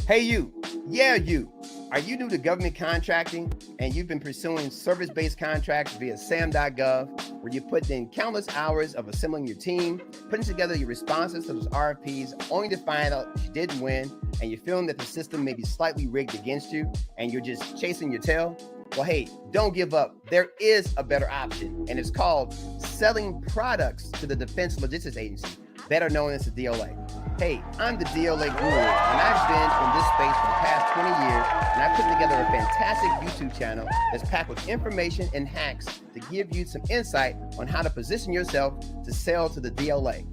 Hey you, yeah you. Are you new to government contracting and you've been pursuing service-based contracts via SAM.gov, where you put in countless hours of assembling your team, putting together your responses to those RFPs, only to find out you didn't win, and you're feeling that the system may be slightly rigged against you, and you're just chasing your tail? Well, hey, don't give up. There is a better option, and it's called selling products to the Defense Logistics Agency, better known as the DLA. Hey, I'm the DLA guru, and I've been in this space for the past 20 years, and I've put together a fantastic YouTube channel that's packed with information and hacks to give you some insight on how to position yourself to sell to the DLA.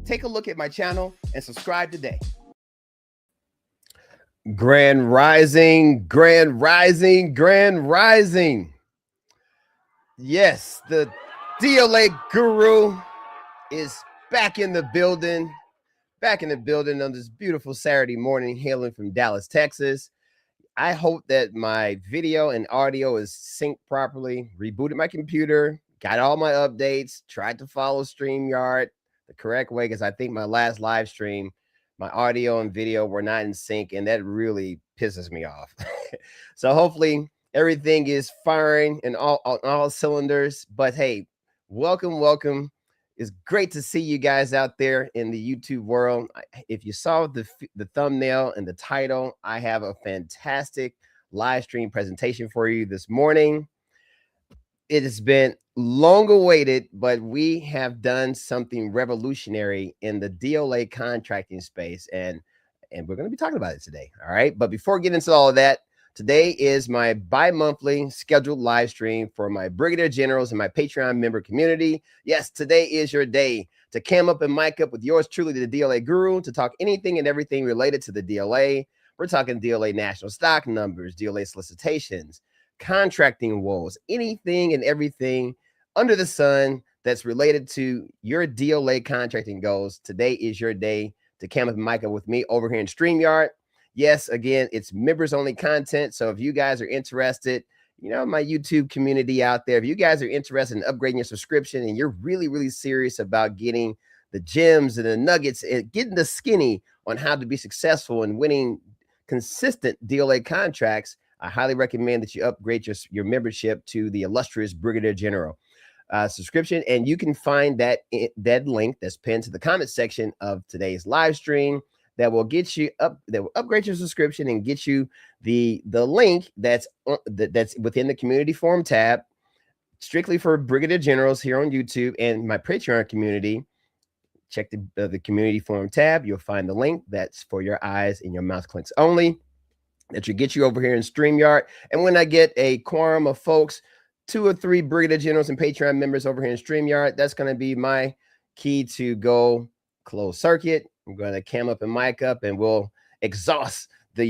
Take a look at my channel and subscribe today. Grand Rising, Grand Rising, Grand Rising. Yes, the DLA guru is back in the building. On this beautiful Saturday morning, hailing from Dallas, Texas. I hope that my video and audio is synced properly. Rebooted my computer, got all my updates, tried to follow StreamYard the correct way, because I think my last live stream, my audio and video were not in sync, and that really pisses me off. So hopefully everything is firing in all cylinders. But hey, welcome. It's great to see you guys out there in the YouTube world. If you saw the thumbnail and the title, I have a fantastic live stream presentation for you this morning. It has been long awaited, but we have done something revolutionary in the DLA contracting space, and we're going to be talking about it today. All right. But before getting into all of that, today is my bi-monthly scheduled live stream for my Brigadier Generals and my Patreon member community. Yes, today is your day to cam up and mic up with yours truly, the DLA guru, to talk anything and everything related to the DLA. We're talking DLA national stock numbers, DLA solicitations, contracting woes, anything and everything under the sun that's related to your DLA contracting goals. Today is your day to cam up and mic up with me over here in StreamYard. Yes, again, it's members only content. So if you guys are interested, you know, my YouTube community out there, if you guys are interested in upgrading your subscription and you're really serious about getting the gems and the nuggets and getting the skinny on how to be successful and winning consistent DLA contracts, I highly recommend that you upgrade your membership to the illustrious Brigadier General subscription. And you can find that link that's pinned to the comment section of today's live stream. That will get you up, that will upgrade your subscription and get you the link that's within the community forum tab, strictly for Brigadier Generals here on YouTube and my Patreon community. Check the community forum tab. You'll find the link that's for your eyes and your mouse clicks only. That should get you over here in StreamYard. And when I get a quorum of folks, 2 or 3 Brigadier Generals and Patreon members over here in StreamYard, that's going to be my key to go closed circuit. I'm going to cam up and mic up, and we'll exhaust the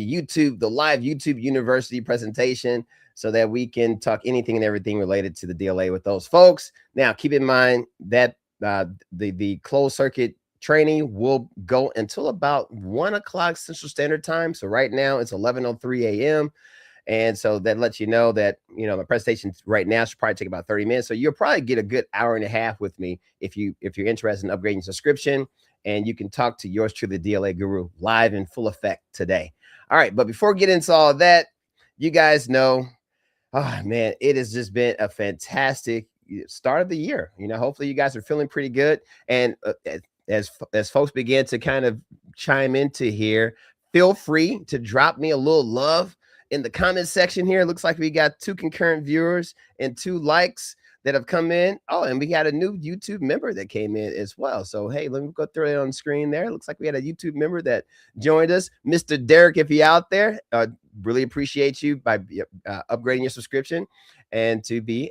live YouTube University presentation so that we can talk anything and everything related to the DLA with those folks. Now, keep in mind that the closed circuit training will go until about 1 o'clock Central Standard Time. So right now it's 11:03 a.m. And so that lets you know that, you know, my presentation right now should probably take about 30 minutes. So you'll probably get a good hour and a half with me if you're interested in upgrading your subscription. And you can talk to yours truly, the DLA guru, live in full effect today. All right, but before we get into all of that, you guys know, oh man, it has just been a fantastic start of the year. You know, hopefully you guys are feeling pretty good. And as folks begin to kind of chime into here, feel free to drop me a little love in the comment section here. It looks like we got 2 concurrent viewers and 2 likes that have come in. Oh, and we got a new YouTube member that came in as well. So, hey, let me go through it on the screen there. It looks like we had a YouTube member that joined us. Mr. Derek, if you're out there, really appreciate you by upgrading your subscription and to be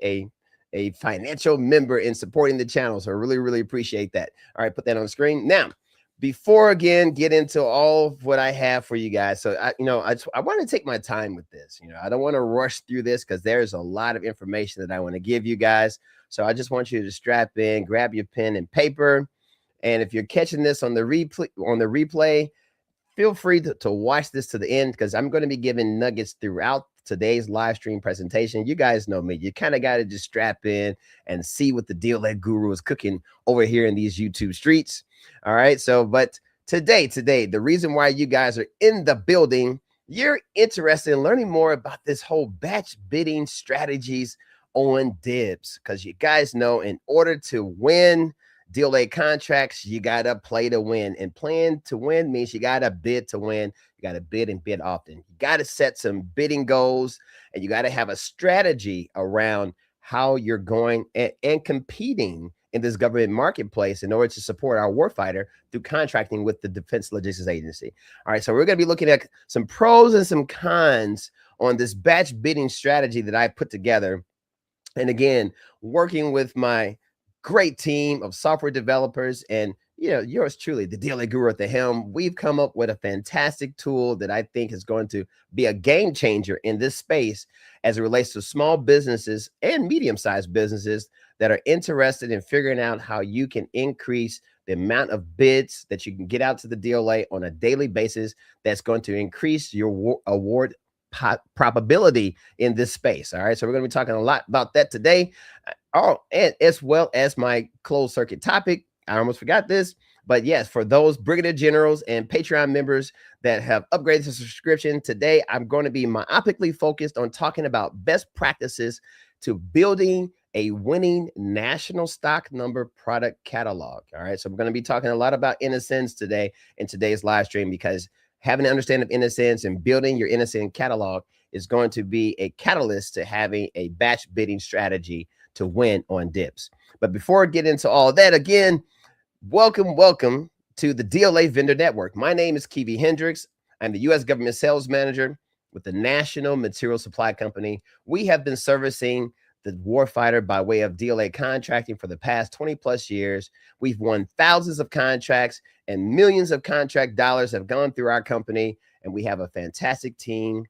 a financial member in supporting the channel. So I really appreciate that. All right, put that on the screen. Now, before again get into all of what I have for you guys, so I want to take my time with this. You know, I don't want to rush through this because there's a lot of information that I want to give you guys. So I just want you to strap in, grab your pen and paper, and if you're catching this on the replay, feel free to watch this to the end, because I'm going to be giving nuggets throughout today's live stream presentation. You guys know me. You kind of got to just strap in and see what the DLA guru is cooking over here in these YouTube streets. All right. So, but today, the reason why you guys are in the building, you're interested in learning more about this whole batch bidding strategies on DIBBS, because you guys know in order to win DLA contracts, you got to play to win, and plan to win means you got to bid to win. You got to bid and bid often. You got to set some bidding goals, and you got to have a strategy around how you're going and competing in this government marketplace in order to support our warfighter through contracting with the Defense Logistics Agency. All right, so we're going to be looking at some pros and some cons on this batch bidding strategy that I put together. And again, working with my great team of software developers and yours truly, the DLA guru at the helm, we've come up with a fantastic tool that I think is going to be a game changer in this space as it relates to small businesses and medium-sized businesses that are interested in figuring out how you can increase the amount of bids that you can get out to the DLA on a daily basis. That's going to increase your award probability in this space. All right, so we're going to be talking a lot about that today. Oh, and as well as my closed circuit topic. I almost forgot this, but yes, for those brigadier generals and Patreon members that have upgraded to subscription, today I'm going to be myopically focused on talking about best practices to building a winning national stock number product catalog. All right, so we're going to be talking a lot about NSNs today in today's live stream, because having an understanding of NSNs and building your NSN catalog is going to be a catalyst to having a batch bidding strategy to win on DIBBS. But before I get into all that, again, welcome to the DLA Vendor Network. My name is Kiwi Hendricks. I'm the U.S. Government Sales Manager with the National Material Supply Company. We have been servicing the warfighter by way of DLA contracting for the past 20 plus years. We've won thousands of contracts, and millions of contract dollars have gone through our company, and we have a fantastic team.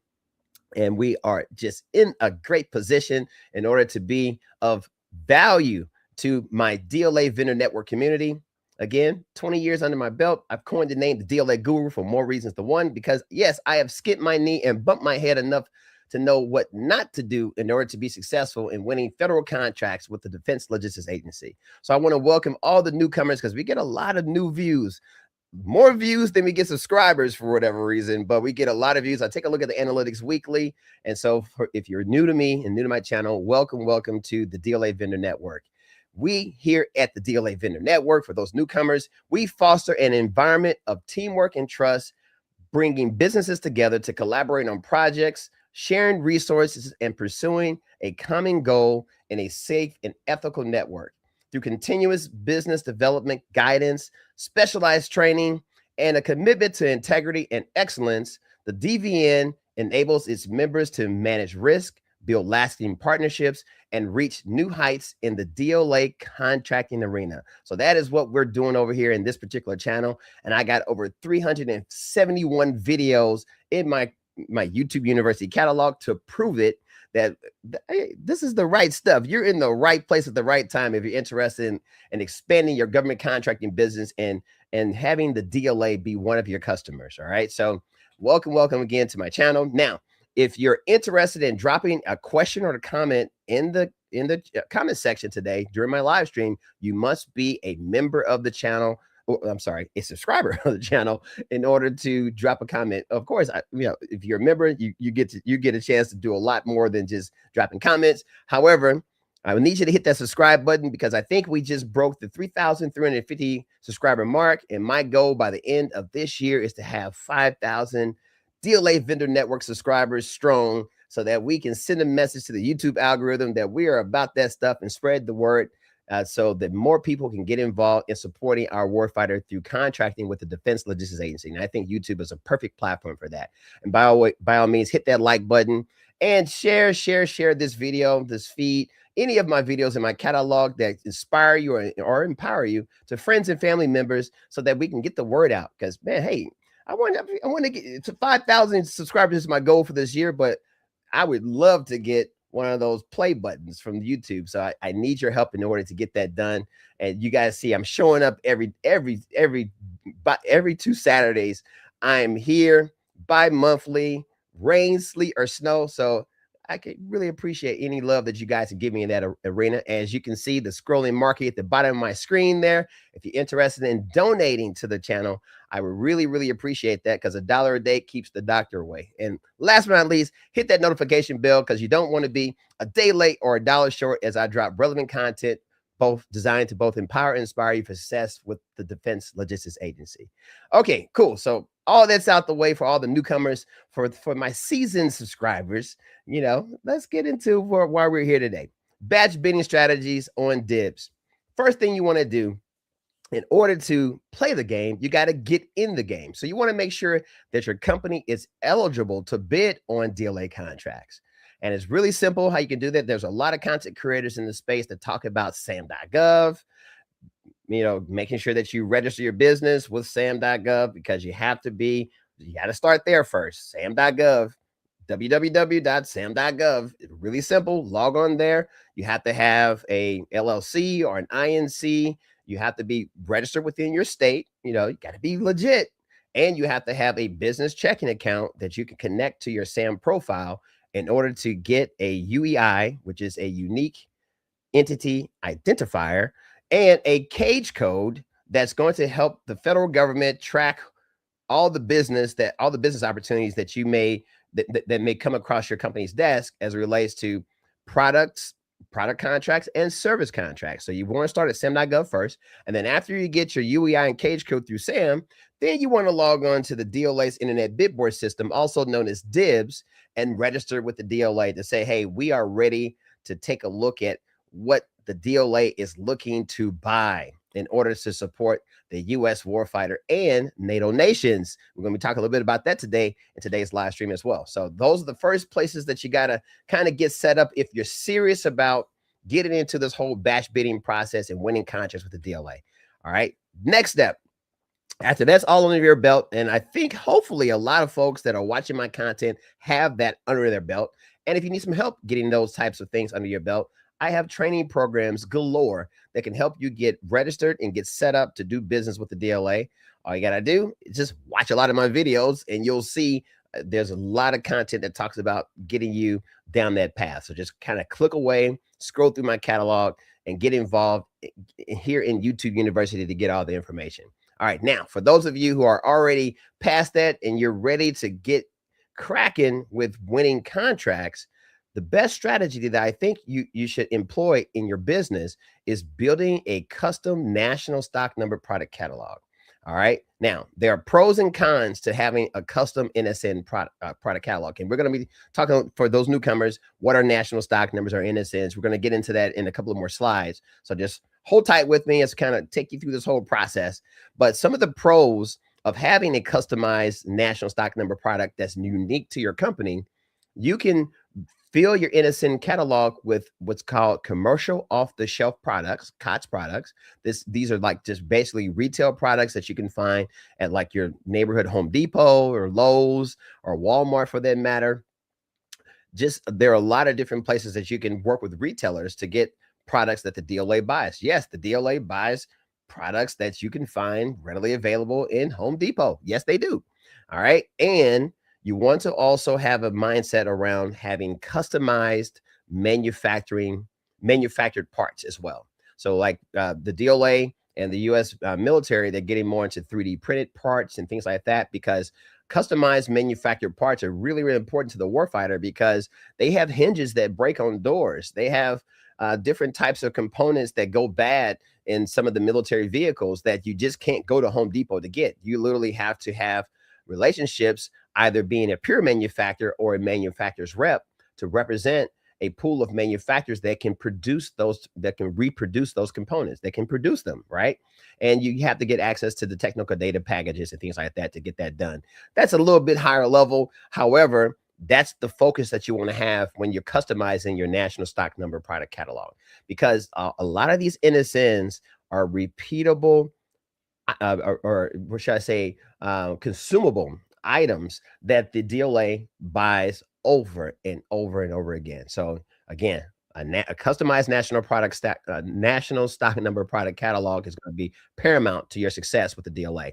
And we are just in a great position in order to be of value to my DLA Vendor Network community. Again, 20 years under my belt. I've coined the name the DLA Guru for more reasons than one, because yes, I have skipped my knee and bumped my head enough to know what not to do in order to be successful in winning federal contracts with the Defense Logistics Agency. So I want to welcome all the newcomers, because we get a lot of new views. More views than we get subscribers for whatever reason, but we get a lot of views. I take a look at the analytics weekly. And so if you're new to me and new to my channel, welcome to the DLA Vendor Network. We here at the DLA Vendor Network, for those newcomers, we foster an environment of teamwork and trust, bringing businesses together to collaborate on projects, sharing resources, and pursuing a common goal in a safe and ethical network. Through continuous business development guidance, specialized training, and a commitment to integrity and excellence, the DVN enables its members to manage risk, build lasting partnerships, and reach new heights in the DLA contracting arena. So that is what we're doing over here in this particular channel. And I got over 371 videos in my YouTube University catalog to prove it, that hey, this is the right stuff. You're in the right place at the right time if you're interested in expanding your government contracting business and having the DLA be one of your customers. All right, so welcome again to my channel. Now, if you're interested in dropping a question or a comment in the comment section today during my live stream, you must be a member of the channel. I'm sorry, a subscriber of the channel in order to drop a comment. Of course, if you're a member, you get a chance to do a lot more than just dropping comments. However, I need you to hit that subscribe button, because I think we just broke the 3,350 subscriber mark, and my goal by the end of this year is to have 5,000 DLA Vendor Network subscribers strong, so that we can send a message to the YouTube algorithm that we are about that stuff and spread the word. So that more people can get involved in supporting our warfighter through contracting with the Defense Logistics Agency. And I think YouTube is a perfect platform for that. And by all means, hit that like button and share this video, this feed, any of my videos in my catalog that inspire you or empower you to friends and family members, so that we can get the word out. Because, man, hey, I want to get to 5,000 subscribers is my goal for this year, but I would love to get one of those play buttons from YouTube. So I need your help in order to get that done. And you guys see, I'm showing up every 2 Saturdays. I'm here bi-monthly, rain, sleet, or snow. So I could really appreciate any love that you guys can give me in that arena. As you can see, the scrolling marquee at the bottom of my screen there. If you're interested in donating to the channel, I would really, really appreciate that because $1 a day keeps the doctor away. And last but not least, hit that notification bell because you don't want to be a day late or $1 short as I drop relevant content, both designed to both empower and inspire you for success with the Defense Logistics Agency. Okay, cool. So all that's out the way for all the newcomers. For my seasoned subscribers, let's get into why we're here today. Batch bidding strategies on DIBBS. First thing you want to do in order to play the game, you got to get in the game. So you want to make sure that your company is eligible to bid on DLA contracts. And it's really simple how you can do that. There's a lot of content creators in the space that talk about SAM.gov, making sure that you register your business with SAM.gov because you got to start there first. SAM.gov, www.sam.gov. It's really simple. Log on there. You have to have a LLC or an INC. You have to be registered within your state. You got to be legit. And you have to have a business checking account that you can connect to your SAM profile in order to get a UEI, which is a unique entity identifier, and a cage code that's going to help the federal government track all the business opportunities that you may that may come across your company's desk as it relates to product contracts and service contracts. So you want to start at SAM.gov first, and then after you get your UEI and cage code through SAM, then you want to log on to the DLA's Internet Bid Board system, also known as DIBBS, and register with the DLA to say, hey, we are ready to take a look at what the DLA is looking to buy in order to support the U.S. warfighter and NATO nations. We're going to be talking a little bit about that today in today's live stream as well. So those are the first places that you got to kind of get set up if you're serious about getting into this whole batch bidding process and winning contracts with the DLA. All right. Next step. After that's all under your belt, and I think hopefully a lot of folks that are watching my content have that under their belt. And if you need some help getting those types of things under your belt, I have training programs galore that can help you get registered and get set up to do business with the DLA. All you got to do is just watch a lot of my videos and you'll see there's a lot of content that talks about getting you down that path. So just kind of click away, scroll through my catalog, and get involved here in YouTube University to get all the information. All right, now, for those of you who are already past that and you're ready to get cracking with winning contracts, the best strategy that I think you should employ in your business is building a custom national stock number product catalog. All right. Now, there are pros and cons to having a custom NSN product catalog. And we're going to be talking for those newcomers, what are national stock numbers or NSNs. We're going to get into that in a couple of more slides. So just hold tight with me as kind of take you through this whole process. But some of the pros of having a customized national stock number product that's unique to your company, you can fill your NSN catalog with what's called commercial off-the-shelf products, COTS products. These are like just basically retail products that you can find at like your neighborhood Home Depot or Lowe's or Walmart for that matter. There are a lot of different places that you can work with retailers to get products that the DLA buys. Yes, the DLA buys products that you can find readily available in Home Depot. Yes, they do. All right. And you want to also have a mindset around having customized manufactured parts as well. So like the DLA and the U.S. Military, they're getting more into 3D printed parts and things like that because customized manufactured parts are really, really important to the warfighter because they have hinges that break on doors. They have different types of components that go bad in some of the military vehicles that you just can't go to Home Depot to get. You literally have to have relationships, either being a pure manufacturer or a manufacturer's rep to represent a pool of manufacturers that can produce those, that can reproduce those components, that can produce them, right? And you have to get access to the technical data packages and things like that to get that done. That's a little bit higher level. However, that's the focus that you want to have when you're customizing your national stock number product catalog, because a lot of these NSNs are repeatable or what should I say, consumable items that the DLA buys over and over and over again. So again, a customized national stock number product catalog is going to be paramount to your success with the DLA.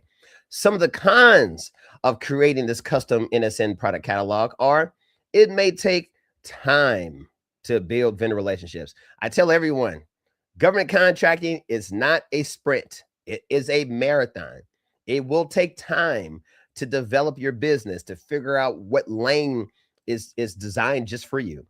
Some of the cons of creating this custom NSN product catalog are it may take time to build vendor relationships. I tell everyone, government contracting is not a sprint. It is a marathon. It will take time to develop your business, to figure out what lane is designed just for you.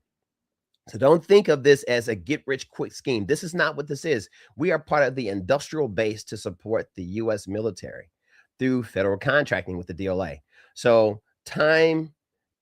So don't think of this as a get rich quick scheme. This is not what this is. We are part of the industrial base to support the U.S. military through federal contracting with the DLA. So time,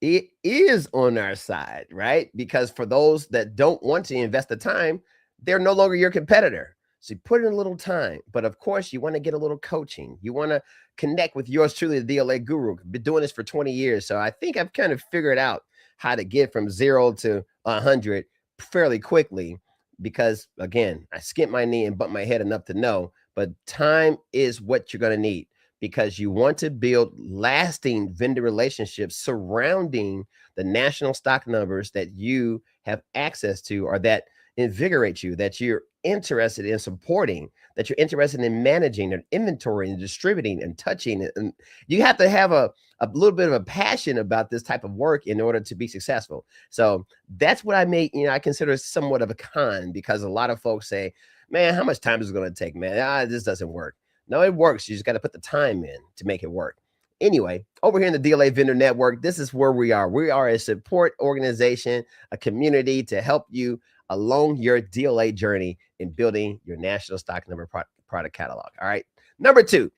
it is on our side, right? Because for those that don't want to invest the time, they're no longer your competitor. So you put in a little time, but of course you want to get a little coaching. You want to connect with yours truly, the DLA guru. Been doing this for 20 years. So I think I've kind of figured out how to get from 0 to 100 fairly quickly, because again, I skimp my knee and bump my head enough to know, but time is what you're going to need, because you want to build lasting vendor relationships surrounding the national stock numbers that you have access to, or that invigorate you, that you're interested in supporting, that you're interested in managing and inventory and distributing and touching. And you have to have a little bit of a passion about this type of work in order to be successful. So that's what I make, I consider somewhat of a con, because a lot of folks say, man, how much time is it going to take, man? This doesn't work. No, it works. You just got to put the time in to make it work. Anyway, over here in the DLA Vendor Network, this is where we are. We are a support organization, a community to help you along your DLA journey in building your national stock number product catalog. All right. Number 2,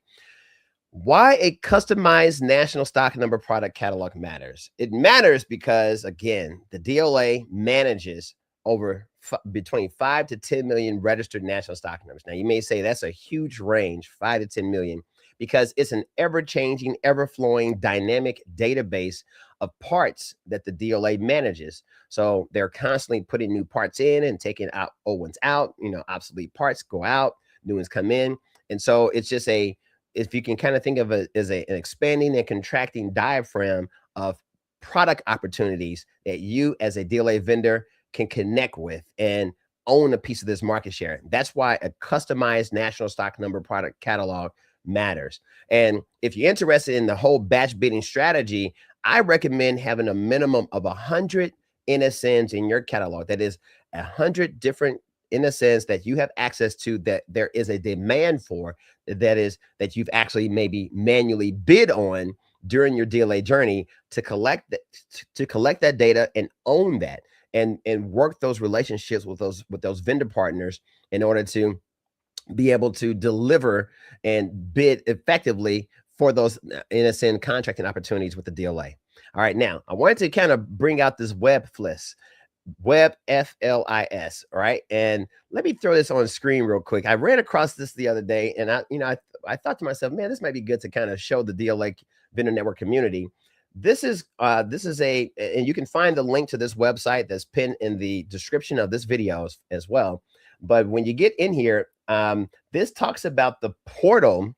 why a customized national stock number product catalog matters. It matters because, again, the DLA manages over between 5 to 10 million registered national stock numbers. Now, you may say that's a huge range, 5 to 10 million, because it's an ever-changing, ever-flowing, dynamic database of parts that the DLA manages. So they're constantly putting new parts in and taking out old ones out. Obsolete parts go out, new ones come in. And so it's just if you can kind of think of it as an expanding and contracting diaphragm of product opportunities that you as a DLA vendor can connect with and own a piece of this market share. That's why a customized national stock number product catalog matters. And if you're interested in the whole batch bidding strategy, I recommend having a minimum of 100 NSNs in your catalog. That is 100 different NSNs that you have access to, that there is a demand for, that you've actually maybe manually bid on during your DLA journey, to collect that data and own that, and work those relationships with those vendor partners in order to be able to deliver and bid effectively for those NSN contracting opportunities with the DLA. All right, now I wanted to kind of bring out this WEBFLIS, WEBFLIS, all right? And let me throw this on screen real quick. I ran across this the other day, and I thought to myself, man, this might be good to kind of show the DLA Vendor Network community. This is and you can find the link to this website that's pinned in the description of this video as well. But when you get in here, this talks about the portal.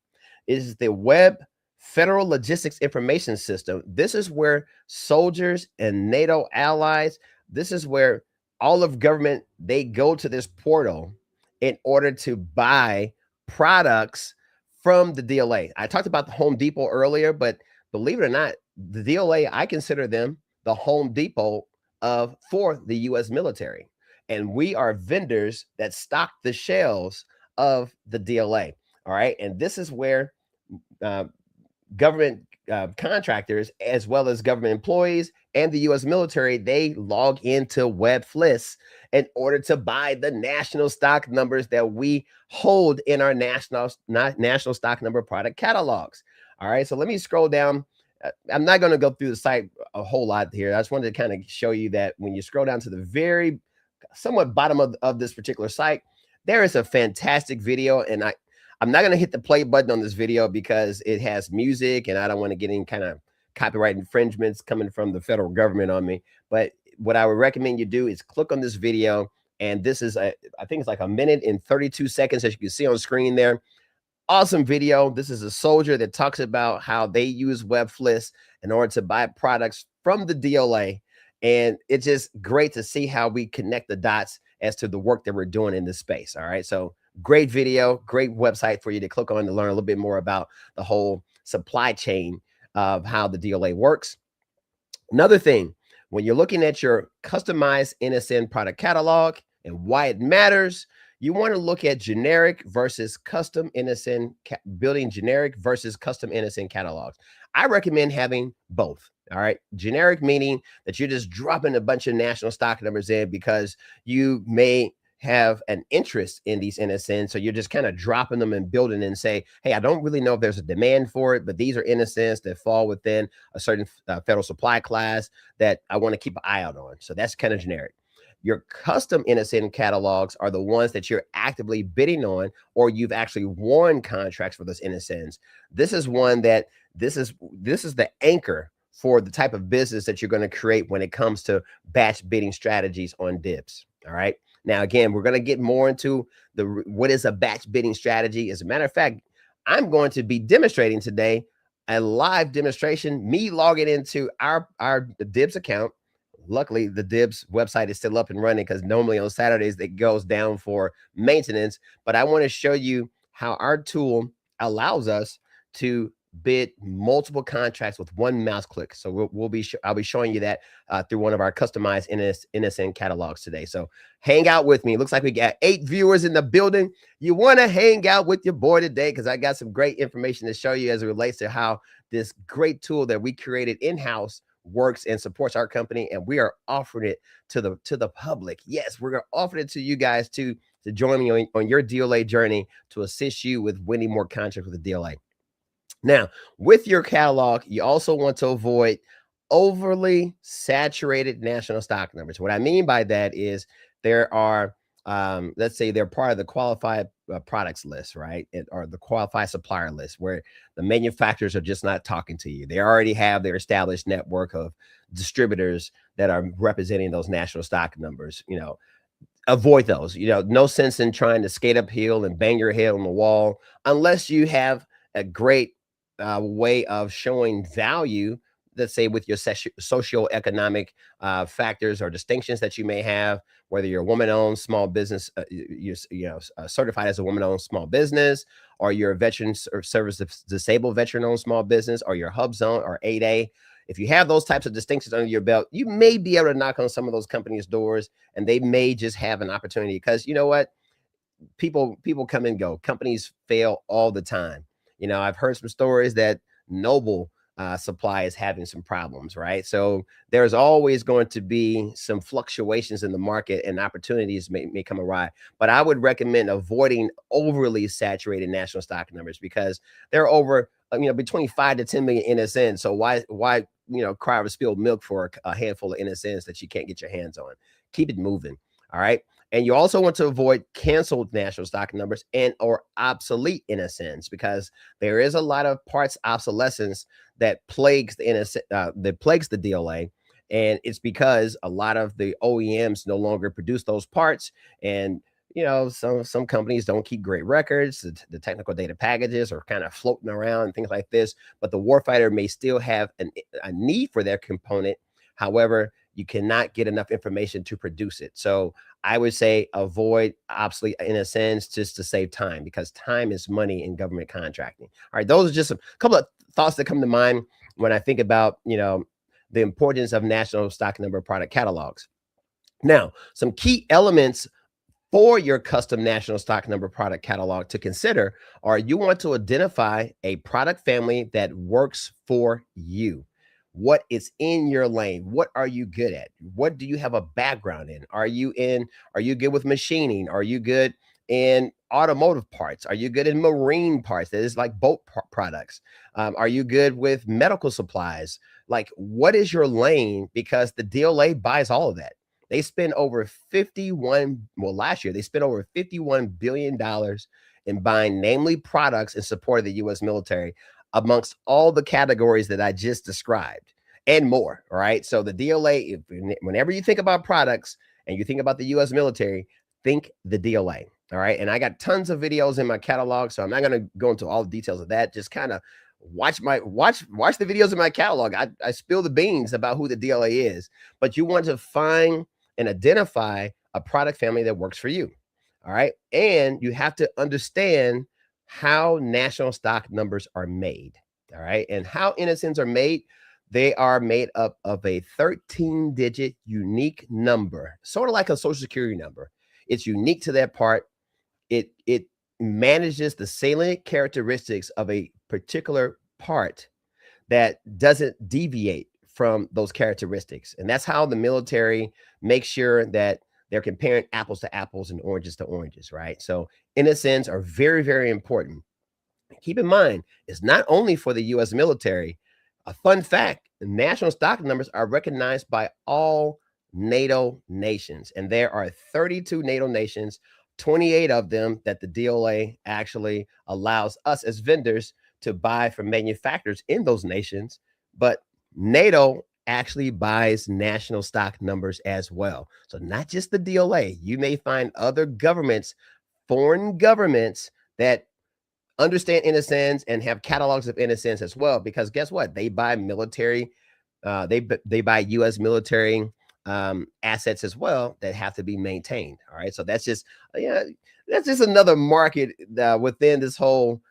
Is the Web Federal Logistics Information System. This is where soldiers and NATO allies, this is where all of government, they go to this portal in order to buy products from the DLA. I talked about the Home Depot earlier, but believe it or not, the DLA, I consider them the Home Depot for the U.S. military. And we are vendors that stock the shelves of the DLA. All right. And this is where government contractors, as well as government employees and the U.S. military, they log into WEBFLIS in order to buy the national stock numbers that we hold in our national stock number product catalogs. All right. So let me scroll down. I'm not going to go through the site a whole lot here. I just wanted to kind of show you that when you scroll down to the very somewhat bottom of this particular site, there is a fantastic video. And I'm not going to hit the play button on this video because it has music and I don't want to get any kind of copyright infringements coming from the federal government on me. But what I would recommend you do is click on this video. And this is, I think it's like 1 minute and 32 seconds, as you can see on screen there. Awesome video. This is a soldier that talks about how they use WEBFLIS in order to buy products from the DLA. And it's just great to see how we connect the dots as to the work that we're doing in this space. All right. So great video, great website for you to click on to learn a little bit more about the whole supply chain of how the DLA works. Another thing, when you're looking at your customized NSN product catalog and why it matters, You want to look at generic versus custom NSN, building generic versus custom NSN catalogs. I recommend having both. All right. Generic meaning that you're just dropping a bunch of national stock numbers in because you may have an interest in these NSNs. So you're just kind of dropping them and building and say, hey, I don't really know if there's a demand for it, but these are NSNs that fall within a certain federal supply class that I want to keep an eye out on. So that's kind of generic. Your custom NSN catalogs are the ones that you're actively bidding on, or you've actually won contracts for those NSNs. This is one that this is the anchor for the type of business that you're going to create when it comes to batch bidding strategies on DIBBS. All right. Now, again, we're going to get more into what is a batch bidding strategy. As a matter of fact, I'm going to be demonstrating today a live demonstration, me logging into our DIBBS account. Luckily, the DIBBS website is still up and running because normally on Saturdays it goes down for maintenance. But I want to show you how our tool allows us to bid multiple contracts with one mouse click. So I'll be showing you that through one of our customized NSN catalogs today. So hang out with me. Looks like we got 8 viewers in the building. You want to hang out with your boy today because I got some great information to show you as it relates to how this great tool that we created in-house works and supports our company, and we are offering it to the public. Yes, we're going to offer it to you guys to join me on your DLA journey to assist you with winning more contracts with the DLA. Now, with your catalog, you also want to avoid overly saturated national stock numbers. What I mean by that is there are, let's say they're part of the qualified products list, right? Or the qualified supplier list where the manufacturers are just not talking to you. They already have their established network of distributors that are representing those national stock numbers. Avoid those. No sense in trying to skate uphill and bang your head on the wall unless you have a great way of showing value, let's say with your socioeconomic factors or distinctions that you may have, whether you're a woman-owned small business, certified as a woman-owned small business, or you're a veteran service disabled veteran-owned small business, or you're Hub Zone or 8A. If you have those types of distinctions under your belt, you may be able to knock on some of those companies' doors, and they may just have an opportunity because you know what? People come and go. Companies fail all the time. I've heard some stories that Noble Supply is having some problems, right? So there's always going to be some fluctuations in the market and opportunities may come awry. But I would recommend avoiding overly saturated national stock numbers because they're over, between 5 to 10 million NSNs. So why cry over spilled milk for a handful of NSNs that you can't get your hands on? Keep it moving. All right. And you also want to avoid canceled national stock numbers and or obsolete NSNs because there is a lot of parts obsolescence that plagues the DLA. And it's because a lot of the OEMs no longer produce those parts. And, some companies don't keep great records. The technical data packages are kind of floating around and things like this. But the warfighter may still have a need for their component. However, you cannot get enough information to produce it. So I would say avoid obsolete NSNs just to save time because time is money in government contracting. All right, those are just a couple of thoughts that come to mind when I think about, the importance of national stock number product catalogs. Now, some key elements for your custom national stock number product catalog to consider are you want to identify a product family that works for you. What is in your lane? What are you good at? What do you have a background in? Are you good with machining? Are you good in automotive parts? Are you good in marine parts? That is like boat products. Are you good with medical supplies? Like, what is your lane? Because the DLA buys all of that. They spend over last year, they spent over $51 billion in buying namely products in support of the U.S. military amongst all the categories that I just described and more. All right. So the DLA, whenever you think about products and you think about the U.S. military, think the DLA. All right. And I got tons of videos in my catalog, so I'm not going to go into all the details of that. Just kind of watch the videos in my catalog. I spill the beans about who the DLA is, but you want to find and identify a product family that works for you. All right. And you have to understand how national stock numbers are made. All right. And how NSNs are made. They are made up of a 13-digit unique number, sort of like a social security number. It's unique to that part. it manages the salient characteristics of a particular part that doesn't deviate from those characteristics. And that's how the military makes sure that they're comparing apples to apples and oranges to oranges, right? So NSNs are very, very important. Keep in mind, it's not only for the US military. A fun fact, national stock numbers are recognized by all NATO nations, and there are 32 NATO nations, 28 of them that the DLA actually allows us as vendors to buy from manufacturers in those nations, but NATO actually buys national stock numbers as well. So not just the DLA, you may find other governments, foreign governments that understand NSNs and have catalogs of NSNs as well, because guess what? They buy military, they buy US military assets as well that have to be maintained. All right. So that's just, that's just another market within this whole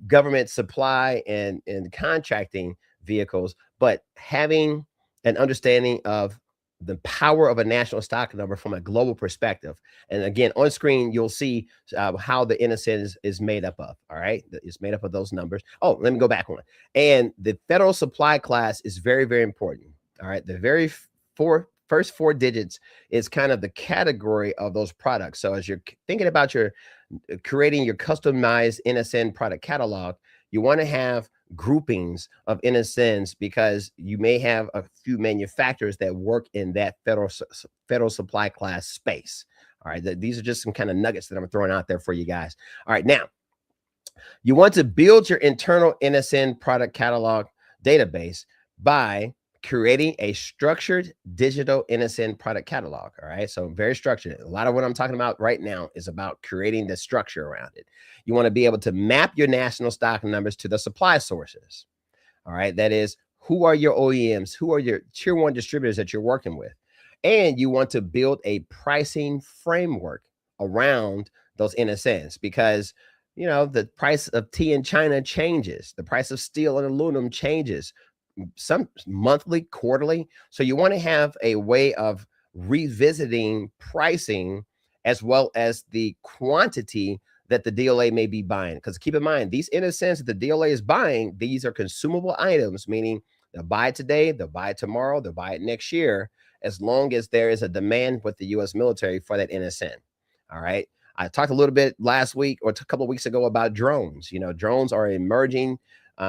government supply and contracting vehicles, but having an understanding of the power of a national stock number from a global perspective. And again, on screen, you'll see how the NSN is made up of. All right. It's made up of those numbers. Oh, let me go back one. And the federal supply class is very, very important. All right. The very first four digits is kind of the category of those products. So as you're thinking about creating your customized NSN product catalog, you want to have groupings of NSNs because you may have a few manufacturers that work in that federal supply class space. All right. These are just some kind of nuggets that I'm throwing out there for you guys. All right. Now, you want to build your internal NSN product catalog database by creating a structured digital NSN product catalog. All right. So very structured. A lot of what I'm talking about right now is about creating the structure around it. You want to be able to map your national stock numbers to the supply sources. All right. That is, who are your OEMs? Who are your tier one distributors that you're working with? And you want to build a pricing framework around those NSNs because, you know, the price of tea in China changes. The price of steel and aluminum changes. Some monthly, quarterly. So you want to have a way of revisiting pricing as well as the quantity that the DLA may be buying. Because keep in mind, these NSNs that the DLA is buying, these are consumable items, meaning they'll buy it today, they'll buy it tomorrow, they'll buy it next year, as long as there is a demand with the US military for that NSN. All right. I talked a little bit last week or a couple of weeks ago about drones. You know, drones are emerging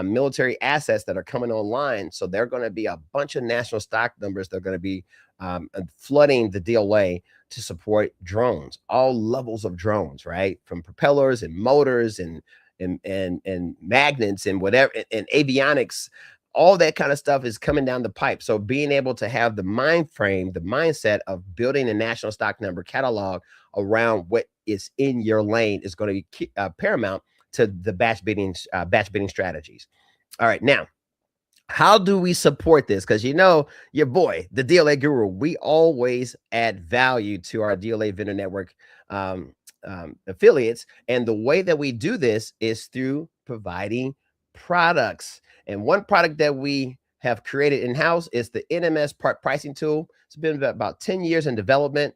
military assets that are coming online. So there are going to be a bunch of national stock numbers that are going to be flooding the DLA to support drones, all levels of drones, right? From propellers and motors and magnets and whatever, and avionics, all that kind of stuff is coming down the pipe. So being able to have the mind frame, the mindset of building a national stock number catalog around what is in your lane is going to be paramount to the batch bidding strategies. All right, now, how do we support this? Because you know, your boy, the DLA Guru, we always add value to our DLA vendor network affiliates, and the way that we do this is through providing products. And one product that we have created in-house is the NSN Part Pricing Tool. It's been about 10 years in development.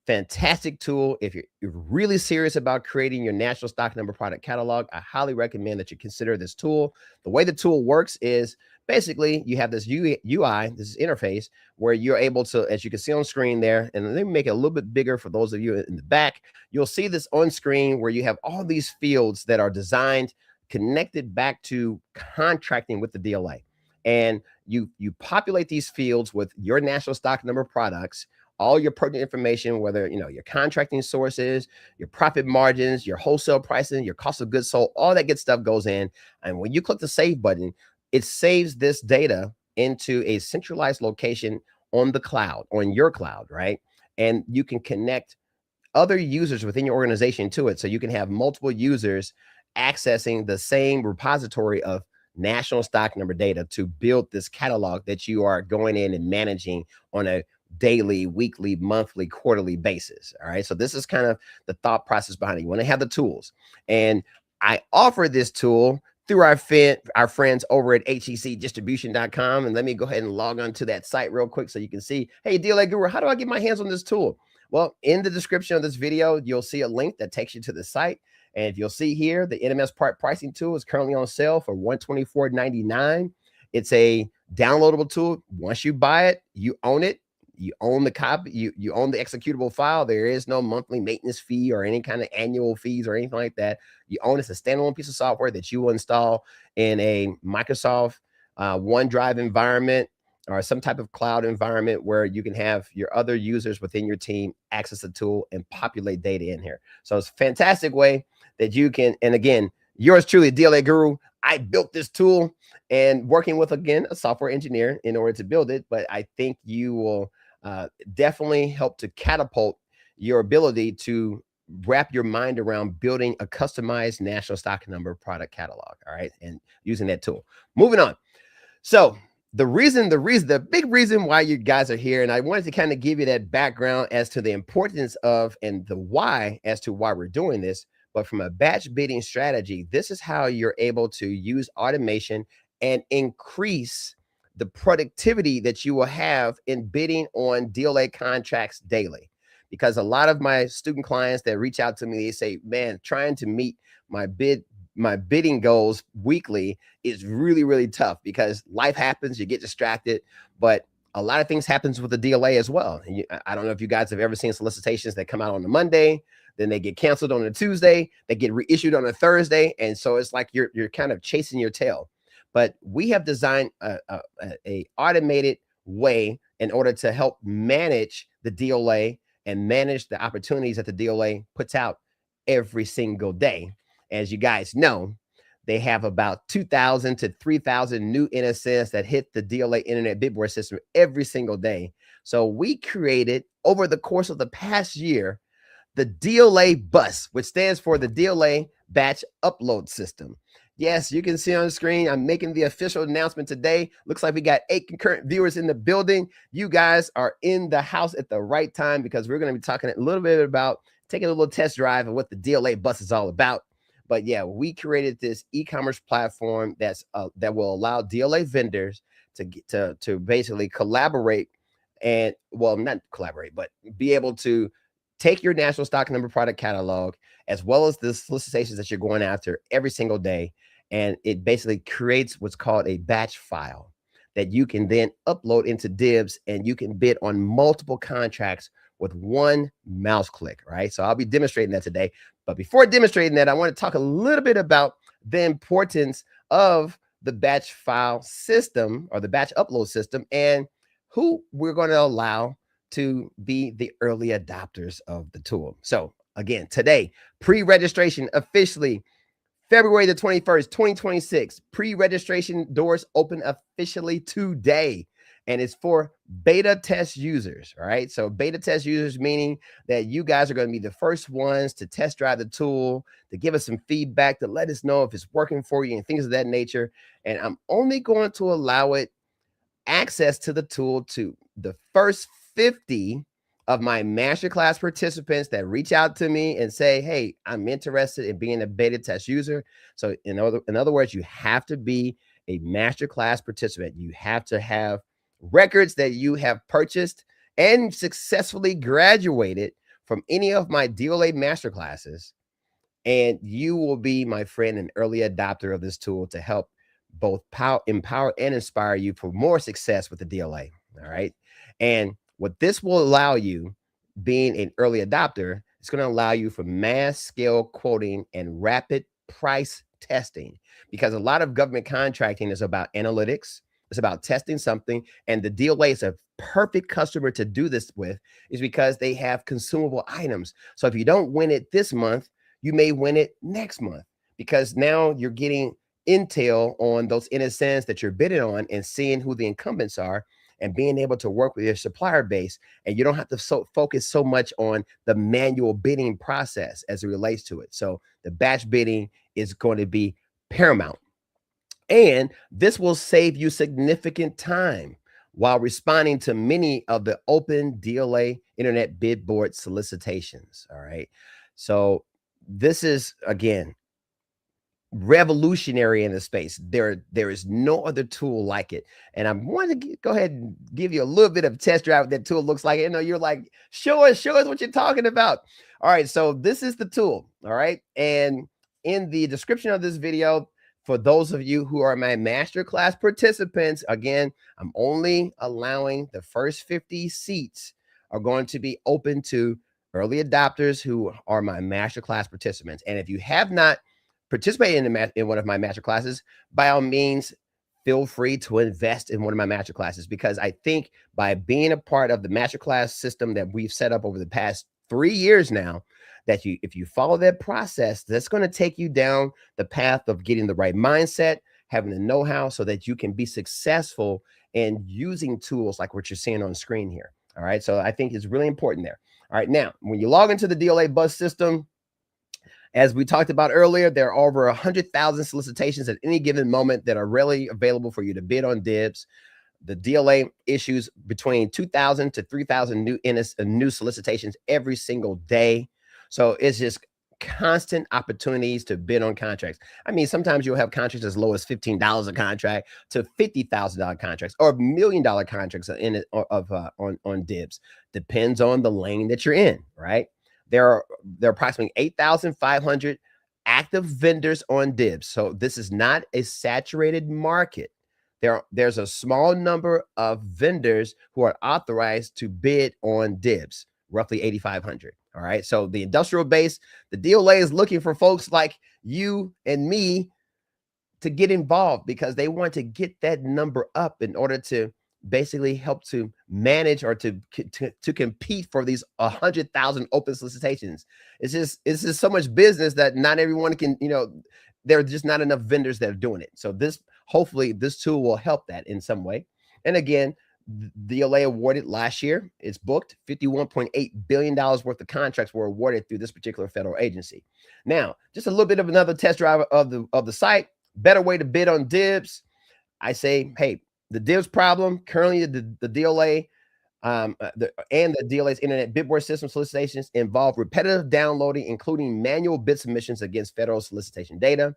Fantastic tool. If you're really serious about creating your national stock number product catalog, I highly recommend that you consider this tool. The way the tool works is basically you have this UI, this interface where you're able to, as you can see on screen there, and let me make it a little bit bigger for those of you in the back. You'll see this on screen where you have all these fields that are designed, connected back to contracting with the DLA. And you populate these fields with your national stock number products, all your pertinent information, whether, you know, your contracting sources, your profit margins, your wholesale pricing, your cost of goods sold, all that good stuff goes in. And when you click the save button, it saves this data into a centralized location on the cloud, on your cloud, right? And you can connect other users within your organization to it. So you can have multiple users accessing the same repository of national stock number data to build this catalog that you are going in and managing on a daily, weekly, monthly, quarterly basis. All right. So this is kind of the thought process behind it. You want to have the tools. And I offer this tool through our friends over at hecdistribution.com. And let me go ahead and log on to that site real quick so you can see, hey, DLA Guru, how do I get my hands on this tool? Well, in the description of this video, you'll see a link that takes you to the site. And if you'll see here, the NMS Part Pricing Tool is currently on sale for $124.99. It's a downloadable tool. Once you buy it, you own it. You own the copy. You own the executable file. There is no monthly maintenance fee or any kind of annual fees or anything like that. You own it. It's a standalone piece of software that you will install in a Microsoft OneDrive environment or some type of cloud environment where you can have your other users within your team access the tool and populate data in here. So it's a fantastic way that you can, and again, yours truly, DLA Guru. I built this tool and working with, again, a software engineer in order to build it, but I think you will definitely help to catapult your ability to wrap your mind around building a customized national stock number product catalog, all right, and using that tool. Moving on. So the big reason why you guys are here, and I wanted to kind of give you that background as to the importance of and the why as to why we're doing this. But from a batch bidding strategy, this is how you're able to use automation and increase the productivity that you will have in bidding on DLA contracts daily. Because a lot of my student clients that reach out to me, they say, man, trying to meet my bidding goals weekly is really, really tough because life happens, you get distracted, but a lot of things happens with the DLA as well. And I don't know if you guys have ever seen solicitations that come out on a Monday, then they get canceled on a Tuesday, they get reissued on a Thursday. And so it's like you're kind of chasing your tail. But we have designed a automated way in order to help manage the DLA and manage the opportunities that the DLA puts out every single day. As you guys know, they have about 2,000 to 3,000 new NSNs that hit the DLA Internet Bid Board system every single day. So we created, over the course of the past year, the DLA BUS, which stands for the DLA Batch Upload System. Yes, you can see on the screen, I'm making the official announcement today. Looks like we got 8 concurrent viewers in the building. You guys are in the house at the right time because we're going to be talking a little bit about taking a little test drive of what the DLA BUS is all about. But yeah, we created this e-commerce platform that will allow DLA vendors to basically collaborate and, well, not collaborate, but be able to take your national stock number product catalog as well as the solicitations that you're going after every single day. And it basically creates what's called a batch file that you can then upload into DIBBS, and you can bid on multiple contracts with one mouse click, right? So I'll be demonstrating that today. But before demonstrating that, I want to talk a little bit about the importance of the batch file system or the batch upload system and who we're going to allow to be the early adopters of the tool. So again, today, pre-registration officially February the 21st, 2026. Pre-registration doors open officially today. And it's for beta test users, all right? So beta test users, meaning that you guys are going to be the first ones to test drive the tool, to give us some feedback, to let us know if it's working for you and things of that nature. And I'm only going to allow it access to the tool to the first 50 of my masterclass participants that reach out to me and say, hey, I'm interested in being a beta test user. So in other words, you have to be a masterclass participant. You have to have records that you have purchased and successfully graduated from any of my DLA masterclasses. And you will be, my friend, an early adopter of this tool to help both empower and inspire you for more success with the DLA. All right. And what this will allow you, being an early adopter, it's going to allow you for mass scale quoting and rapid price testing, because a lot of government contracting is about analytics. It's about testing something. And the DLA is a perfect customer to do this with, is because they have consumable items. So if you don't win it this month, you may win it next month, because now you're getting intel on those NSNs that you're bidding on and seeing who the incumbents are and being able to work with your supplier base. And you don't have to focus so much on the manual bidding process as it relates to it. So the batch bidding is going to be paramount. And this will save you significant time while responding to many of the open DLA Internet Bid Board solicitations. All right. So this is, again, revolutionary in the space. There is no other tool like it. And I want to go ahead and give you a little bit of test drive what that tool looks like. You know, you're like, show us what you're talking about. All right, so this is the tool. All right, and in the description of this video, for those of you who are my masterclass participants, again, I'm only allowing the first 50 seats are going to be open to early adopters who are my masterclass participants. And if you have not participated in one of my master classes, by all means, feel free to invest in one of my master classes, because I think by being a part of the masterclass system that we've set up over the past 3 years now, that if you follow that process, that's going to take you down the path of getting the right mindset, having the know-how so that you can be successful in using tools like what you're seeing on screen here. All right. So I think it's really important there. All right. Now, when you log into the DLA BUS system, as we talked about earlier, there are over 100,000 solicitations at any given moment that are readily available for you to bid on DIBBS. The DLA issues between 2,000 to 3,000 new solicitations every single day. So it's just constant opportunities to bid on contracts. I mean, sometimes you'll have contracts as low as $15 a contract to $50,000 contracts, or $1 million contracts on DIBBS. Depends on the lane that you're in, right? There are approximately 8,500 active vendors on DIBBS. So this is not a saturated market. There's a small number of vendors who are authorized to bid on DIBBS, roughly 8,500. All right. So the industrial base, the DLA is looking for folks like you and me to get involved, because they want to get that number up in order to basically help to manage or to compete for these 100,000 open solicitations. It's just so much business that not everyone can, there are just not enough vendors that are doing it. So hopefully this tool will help that in some way. And again, DLA awarded last year, it's booked $51.8 billion worth of contracts were awarded through this particular federal agency. Now, just a little bit of another test drive of the site. Better way to bid on DIBBS. I say, hey, the DIBBS problem currently, the DLA and the DLA's internet bid board system solicitations involve repetitive downloading, including manual bid submissions against federal solicitation data.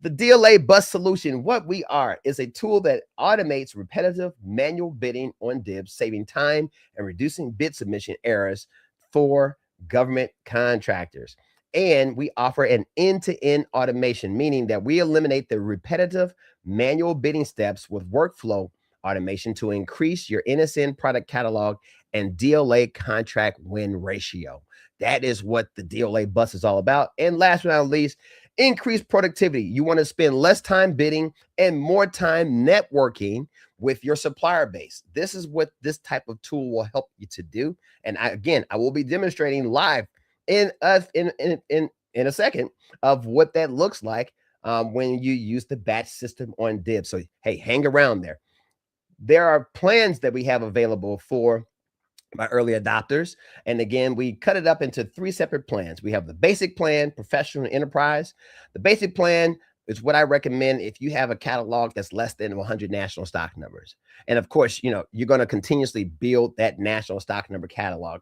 The DLA BUS solution, what we are, is a tool that automates repetitive manual bidding on DIBBS, saving time and reducing bid submission errors for government contractors. And we offer an end-to-end automation, meaning that we eliminate the repetitive manual bidding steps with workflow automation to increase your NSN product catalog and DLA contract win ratio. That is what the DLA BUS is all about. And last but not least, increase productivity. You want to spend less time bidding and more time networking with your supplier base. This is what this type of tool will help you to do. And I will be demonstrating live in a second of what that looks like when you use the batch system on DIBBS. So, hey, hang around there. There are plans that we have available for my early adopters. And again, we cut it up into 3 separate plans. We have the basic plan, professional, and enterprise. The basic plan is what I recommend if you have a catalog that's less than 100 national stock numbers. And of course, you're going to continuously build that national stock number catalog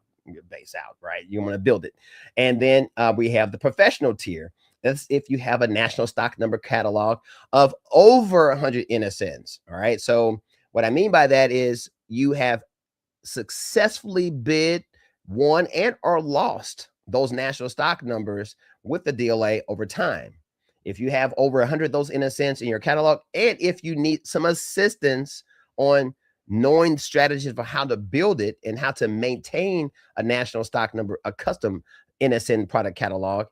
base out, right? You want to build it. And then we have the professional tier. That's if you have a national stock number catalog of over 100 NSNs. All right. So what I mean by that is you have successfully bid, won, and or lost those national stock numbers with the DLA over time. If you have over 100 of those NSNs in your catalog, and if you need some assistance on knowing strategies for how to build it and how to maintain a national stock number, a custom NSN product catalog,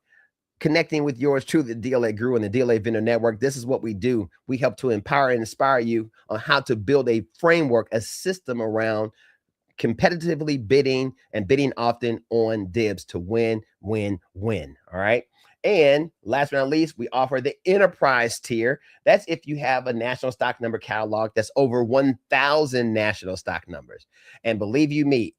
connecting with yours to the DLA Guru and the DLA Vendor Network, this is what we do. We help to empower and inspire you on how to build a framework, a system around competitively bidding and bidding often on DIBBS to win, win, win. All right. And last but not least, we offer the enterprise tier. That's if you have a national stock number catalog that's over 1,000 national stock numbers. And believe you me,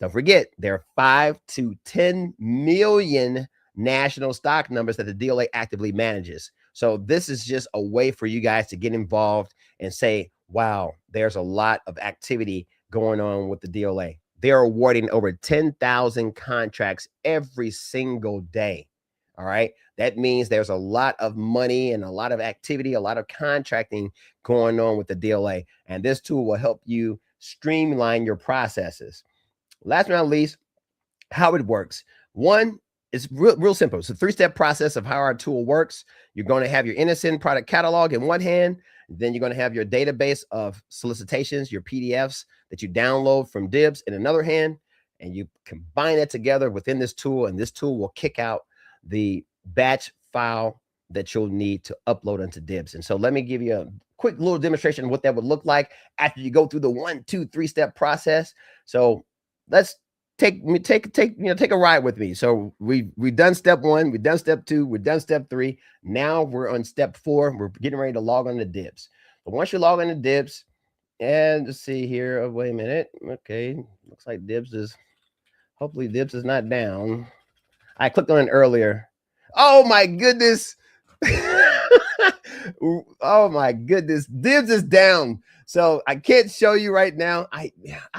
don't forget, there are 5 to 10 million national stock numbers that the DLA actively manages. So this is just a way for you guys to get involved and say, wow, there's a lot of activity going on with the DLA. They're awarding over 10,000 contracts every single day. All right. That means there's a lot of money and a lot of activity, a lot of contracting going on with the DLA. And this tool will help you streamline your processes. Last but not least, how it works. One, it's real simple. It's a three-step process of how our tool works. You're going to have your NSN product catalog in one hand. Then you're going to have your database of solicitations, your PDFs that you download from DIBBS in another hand. And you combine that together within this tool. And this tool will kick out the batch file that you'll need to upload into DIBBS. And so let me give you a quick little demonstration of what that would look like after you go through the 1, 2, 3-step process. So let's take a ride with me. So we've done step 1, we've done step 2, we've done step 3. Now we're on step 4. We're getting ready to log on to DIBBS. But once you log on to DIBBS, and let's see here. Oh, wait a minute. Okay, looks like DIBBS is. Hopefully DIBBS is not down. I clicked on it earlier. Oh my goodness. Oh my goodness. DIBBS is down. So I can't show you right now. I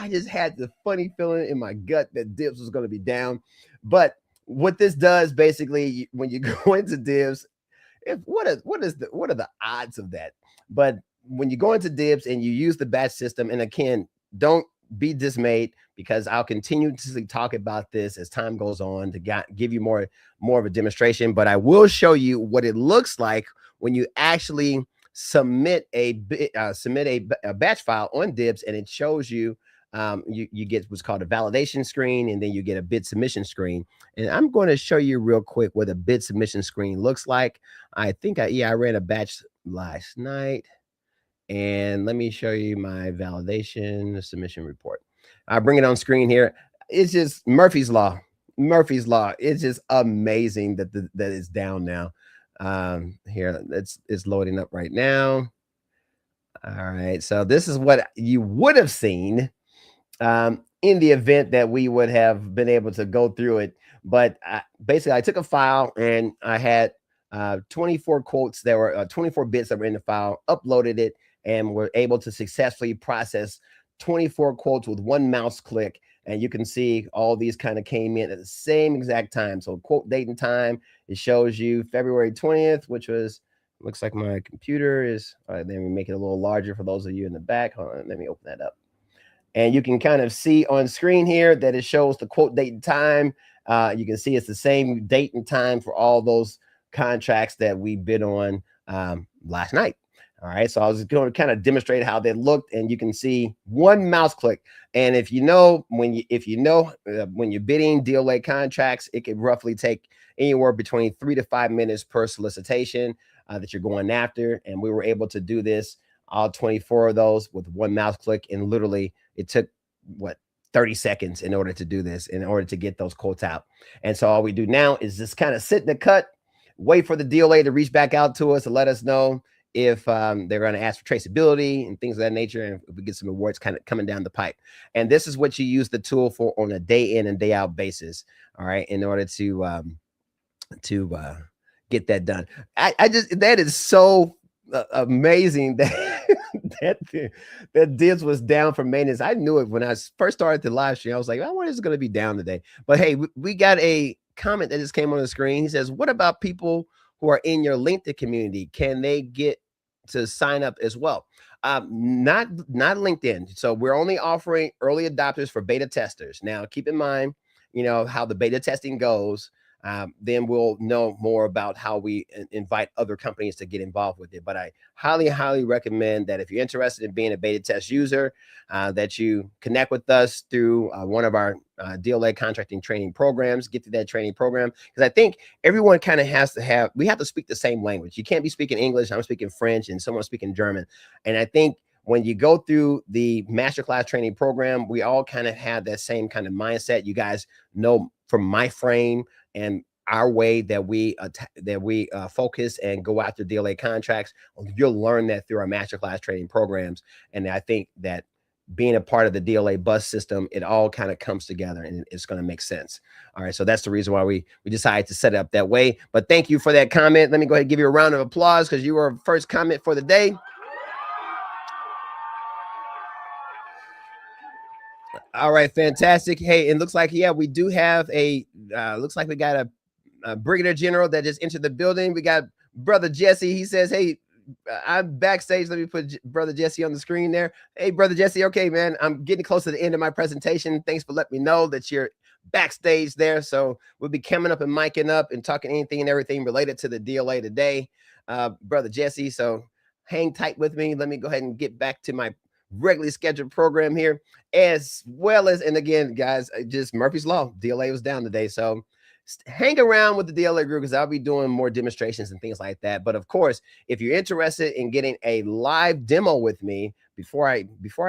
just had the funny feeling in my gut that DIBBS was going to be down. But what this does basically, when you go into DIBBS, what are the odds of that? But when you go into DIBBS and you use the batch system, and again, don't be dismayed, because I'll continue to talk about this as time goes on to give you more of a demonstration. But I will show you what it looks like when you actually submit a batch file on DIBBS, and it shows you you get what's called a validation screen, and then you get a bid submission screen. And I'm going to show you real quick what a bid submission screen looks like. I think I ran a batch last night, and let me show you my validation submission report. I'll bring it on screen here. It's just Murphy's Law. Murphy's Law. It's just amazing that that is down now. Here, it's loading up right now. All right, so this is what you would have seen in the event that we would have been able to go through it. But basically, I took a file and I had 24 quotes that were 24 bits that were in the file, uploaded it, and were able to successfully process 24 quotes with one mouse click. And you can see all these kind of came in at the same exact time. So quote date and time, it shows you February 20th, which was, looks like my computer is, all right, then we make it a little larger for those of you in the back. Hold on, let me open that up. And you can kind of see on screen here that it shows the quote date and time. You can see it's the same date and time for all those contracts that we bid on last night. All right, so I was going to kind of demonstrate how they looked, and you can see one mouse click. And if you know when you're bidding DLA contracts, it could roughly take anywhere between 3 to 5 minutes per solicitation that you're going after. And we were able to do this, all 24 of those, with one mouse click, and literally it took 30 seconds in order to do this, in order to get those quotes out. And so all we do now is just kind of sit in the cut, wait for the DLA to reach back out to us to let us know if they're going to ask for traceability and things of that nature, and if we get some awards kind of coming down the pipe. And this is what you use the tool for on a day in and day out basis, all right, in order to get that done. That is so amazing that that DIBBS was down for maintenance. I knew it when I first started the live stream. I was like, I wonder if it's going to be down today. But hey, we got a comment that just came on the screen. He says, what about people who are in your LinkedIn community? Can they get to sign up as well? Not LinkedIn. So we're only offering early adopters for beta testers. Now, keep in mind, how the beta testing goes. Then we'll know more about how we invite other companies to get involved with it. But I highly, highly recommend that if you're interested in being a beta test user, that you connect with us through one of our DLA contracting training programs, get to that training program. Because I think everyone kind of we have to speak the same language. You can't be speaking English, I'm speaking French, and someone's speaking German. And I think when you go through the masterclass training program, we all kind of have that same kind of mindset. You guys know from my frame and our way that we focus and go after DLA contracts. You'll learn that through our masterclass training programs. And I think that being a part of the DLA BUS system, it all kind of comes together and it's going to make sense. All right, so that's the reason why we decided to set it up that way. But thank you for that comment. Let me go ahead and give you a round of applause because you were our first comment for the day. All right, fantastic. Hey, it looks like, yeah, we do have looks like we got a Brigadier General that just entered the building. We got Brother Jesse. He says, hey, I'm backstage. Let me put Brother Jesse on the screen there. Hey, Brother Jesse. Okay, man, I'm getting close to the end of my presentation. Thanks for letting me know that you're backstage there. So we'll be coming up and micing up and talking anything and everything related to the DLA today, Brother Jesse. So hang tight with me. Let me go ahead and get back to my regularly scheduled program here, as well as, and again, guys, just Murphy's Law. DLA was down today. So hang around with the DLA group because I'll be doing more demonstrations and things like that. But of course, if you're interested in getting a live demo with me, before I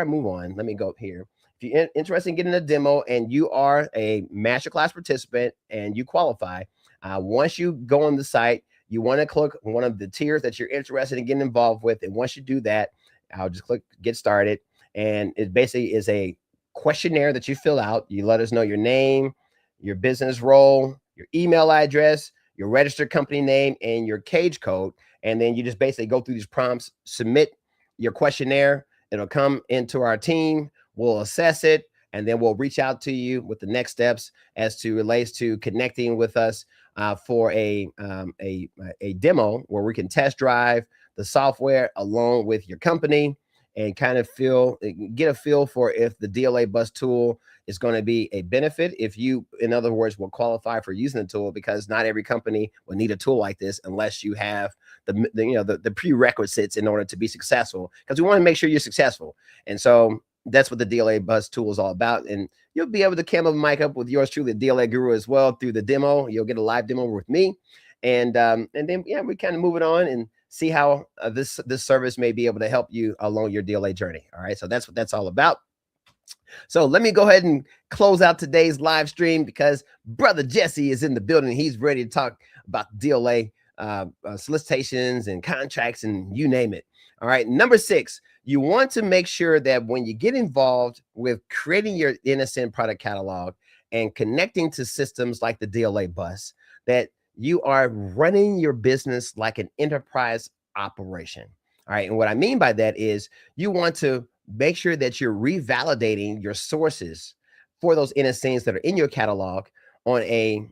move on, let me go here. If you're interested in getting a demo and you are a masterclass participant and you qualify, once you go on the site, you want to click one of the tiers that you're interested in getting involved with. And once you do that, I'll just click get started. And it basically is a questionnaire that you fill out. You let us know your name, your business role, your email address, your registered company name, and your cage code. And then you just basically go through these prompts, submit your questionnaire. It'll come into our team. We'll assess it, and then we'll reach out to you with the next steps as to relates to connecting with us for a demo where we can test drive the software along with your company and kind of get a feel for if the DLA BUS tool is going to be a benefit. If you, in other words, will qualify for using the tool, because not every company will need a tool like this unless you have the prerequisites in order to be successful, because we want to make sure you're successful. And so that's what the DLA BUS tool is all about. And you'll be able to camera mic up with yours truly, the DLA Guru, as well through the demo. You'll get a live demo with me. And then, yeah, we kind of move it on and see how this service may be able to help you along your DLA journey. All right. So that's what that's all about. So let me go ahead and close out today's live stream because Brother Jesse is in the building. He's ready to talk about DLA solicitations and contracts and you name it. All right. Number 6, you want to make sure that when you get involved with creating your NSN product catalog and connecting to systems like the DLA BUS, that you are running your business like an enterprise operation. All right. And what I mean by that is you want to make sure that you're revalidating your sources for those NSNs that are in your catalog on a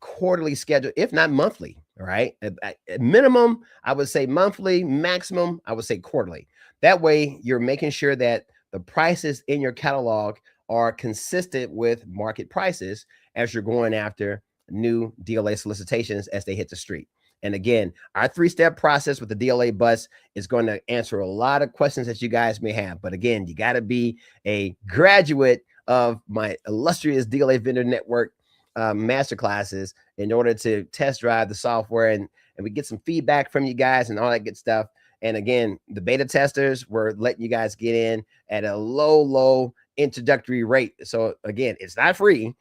quarterly schedule, if not monthly. All right. At minimum, I would say monthly. Maximum, I would say quarterly. That way you're making sure that the prices in your catalog are consistent with market prices as you're going after new DLA solicitations as they hit the street. And again, our 3-step process with the DLA BUS is going to answer a lot of questions that you guys may have. But again, you got to be a graduate of my illustrious DLA Vendor Network masterclasses in order to test drive the software, and we get some feedback from you guys and all that good stuff. And again, the beta testers, we're letting you guys get in at a low introductory rate. So again, it's not free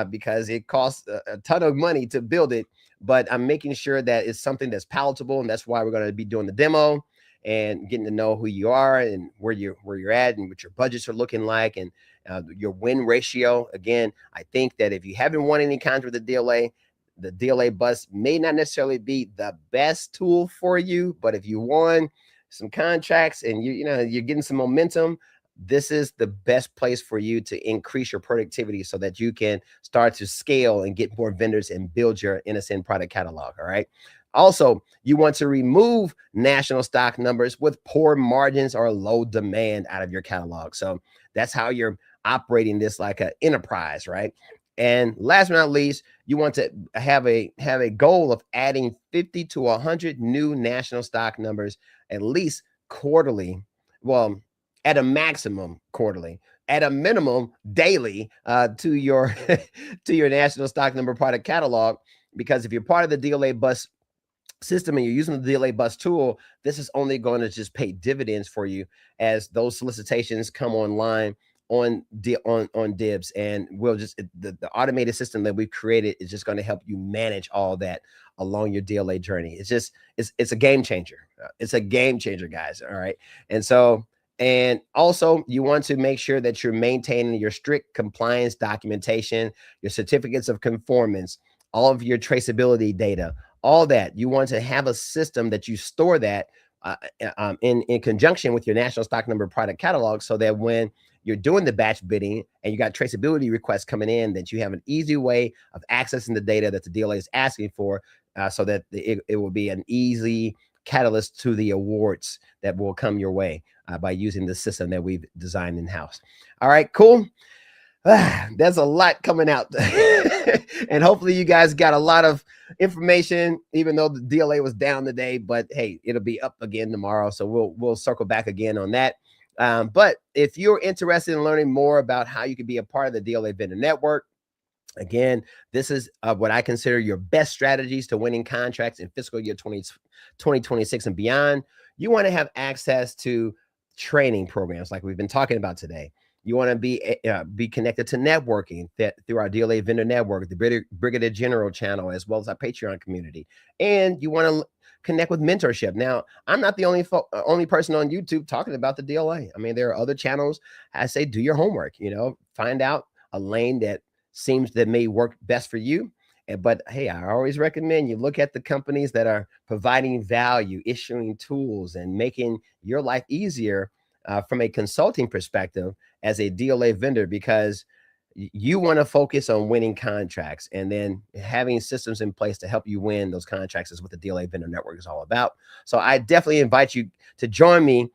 because it costs a ton of money to build it, but I'm making sure that it's something that's palatable. And that's why we're going to be doing the demo and getting to know who you are and where you're at and what your budgets are looking like and your win ratio. Again, I think that if you haven't won any contract with the DLA BUS may not necessarily be the best tool for you, but if you won some contracts and you're getting some momentum, this is the best place for you to increase your productivity so that you can start to scale and get more vendors and build your NSN product catalog. All right. Also, you want to remove national stock numbers with poor margins or low demand out of your catalog. So that's how you're operating this like an enterprise, right? And last but not least, you want to have a goal of adding 50 to 100 new national stock numbers at least quarterly. Well, at a maximum quarterly, at a minimum daily to your to your national stock number product catalog. Because if you're part of the DLA BUS system and you're using the DLA BUS tool, this is only going to just pay dividends for you as those solicitations come online on DIBBS, and we'll just the automated system that we've created is just going to help you manage all that along your DLA journey. It's a game changer. It's a game changer, guys. All right. And also you want to make sure that you're maintaining your strict compliance documentation, your certificates of conformance, all of your traceability data, all that. You want to have a system that you store that in conjunction with your national stock number product catalog, so that when you're doing the batch bidding and you got traceability requests coming in, that you have an easy way of accessing the data that the DLA is asking for, so that it will be an easy catalyst to the awards that will come your way by using the system that we've designed in-house. All right, cool. There's a lot coming out. And hopefully you guys got a lot of information, even though the DLA was down today, but hey, it'll be up again tomorrow. So we'll circle back again on that. But if you're interested in learning more about how you can be a part of the DLA vendor network, again, this is what I consider your best strategies to winning contracts in fiscal year 2026 and beyond. You want to have access to training programs like we've been talking about today. You want to be connected to networking through our DLA vendor network, the Brigadier General channel, as well as our Patreon community. And you want to connect with mentorship. Now, I'm not the only person on YouTube talking about the DLA. I mean, there are other channels. I say, do your homework, find out a lane that may work best for you. But hey, I always recommend you look at the companies that are providing value, issuing tools, and making your life easier from a consulting perspective as a DLA vendor, because you want to focus on winning contracts, and then having systems in place to help you win those contracts is what the DLA vendor network is all about. So I definitely invite you to join me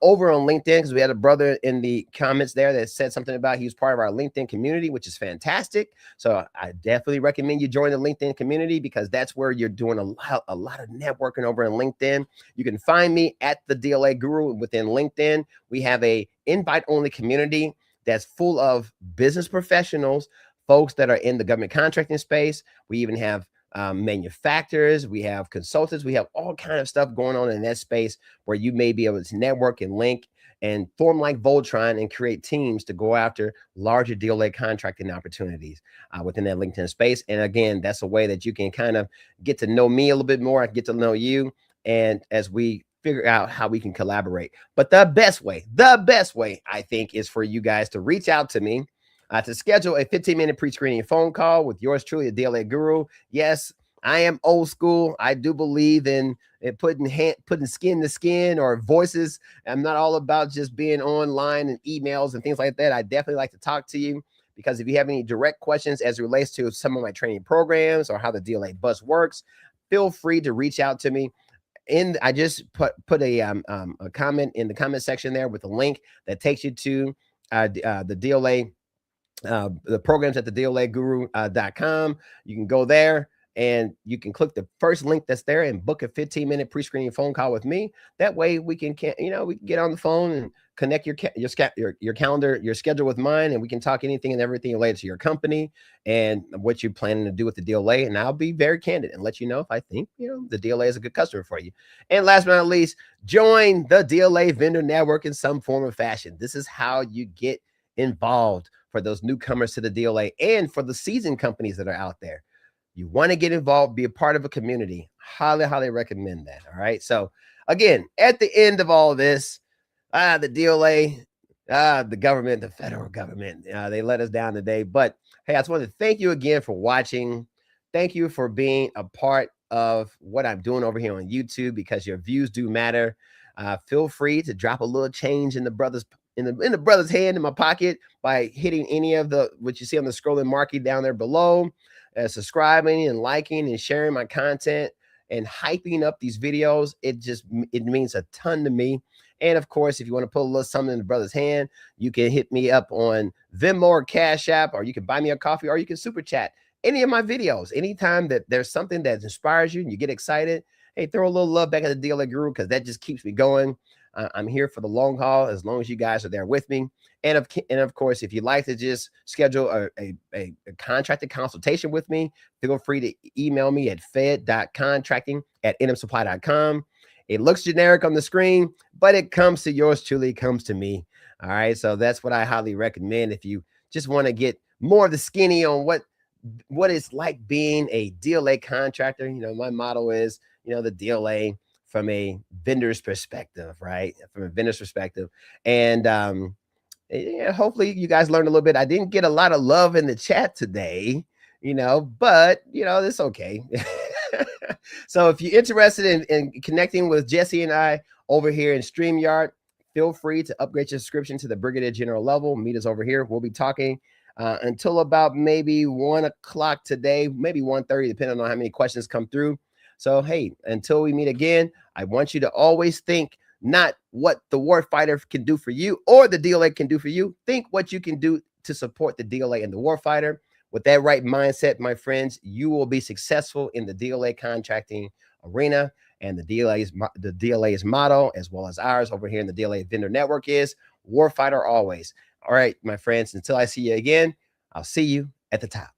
over on LinkedIn, because we had a brother in the comments there that said something about he was part of our LinkedIn community, which is fantastic. So I definitely recommend you join the LinkedIn community, because that's where you're doing a lot of networking over in LinkedIn. You can find me at the DLA Guru within LinkedIn. We have a invite-only community that's full of business professionals, folks that are in the government contracting space. We even have manufacturers, we have consultants, we have all kind of stuff going on in that space where you may be able to network and link and form like Voltron and create teams to go after larger DLA contracting opportunities within that LinkedIn space. And again, that's a way that you can kind of get to know me a little bit more. I get to know you, and as we figure out how we can collaborate. But the best way, I think, is for you guys to reach out to me to schedule a 15-minute pre-screening phone call with yours truly, a DLA Guru. Yes, I am old school. I do believe in putting skin to skin or voices. I'm not all about just being online and emails and things like that. I definitely like to talk to you, because if you have any direct questions as it relates to some of my training programs or how the DLA bus works, feel free to reach out to me. I just put a comment in the comment section there with a link that takes you to the DLA, the programs at the DLAguru.com. You can go there and you can click the first link that's there and book a 15-minute pre-screening phone call with me. That way we can get on the phone and connect your calendar, your schedule with mine, and we can talk anything and everything related to your company and what you're planning to do with the DLA. And I'll be very candid and let you know if I think the DLA is a good customer for you. And last but not least, join the DLA vendor network in some form or fashion. This is how you get involved for those newcomers to the DLA and for the seasoned companies that are out there. You want to get involved, be a part of a community. Highly recommend that. All right. So again, at the end of all of this, the DLA, the government, the federal government, they let us down today. But hey, I just want to thank you again for watching. Thank you for being a part of what I'm doing over here on YouTube, because your views do matter. Feel free to drop a little change in the brother's hand in my pocket by hitting any of what you see on the scrolling marquee down there below, subscribing and liking and sharing my content and hyping up these videos. It means a ton to me. And of course, if you want to put a little something in the brother's hand, you can hit me up on Venmo or Cash App, or you can buy me a coffee, or you can super chat any of my videos. Anytime that there's something that inspires you and you get excited, hey, throw a little love back at the DLA Guru, because that just keeps me going. I'm here for the long haul, as long as you guys are there with me. And of course, if you'd like to just schedule a contracted consultation with me, feel free to email me at fed.contracting@nmsupply.com. It looks generic on the screen, but it comes to yours truly, comes to me. All right. So that's what I highly recommend if you just want to get more of the skinny on what it's like being a DLA contractor. My motto is, the DLA from a vendor's perspective, right? From a vendor's perspective. And hopefully you guys learned a little bit. I didn't get a lot of love in the chat today, but it's okay. So if you're interested in connecting with Jesse and I over here in StreamYard, feel free to upgrade your subscription to the Brigadier General level. Meet us over here. We'll be talking until about maybe 1 o'clock today, maybe 1:30, depending on how many questions come through. So, hey, until we meet again, I want you to always think not what the warfighter can do for you or the DLA can do for you. Think what you can do to support the DLA and the warfighter. With that right mindset, my friends, you will be successful in the DLA contracting arena. And the DLA's motto, as well as ours over here in the DLA vendor network, is warfighter always. All right, my friends, until I see you again, I'll see you at the top.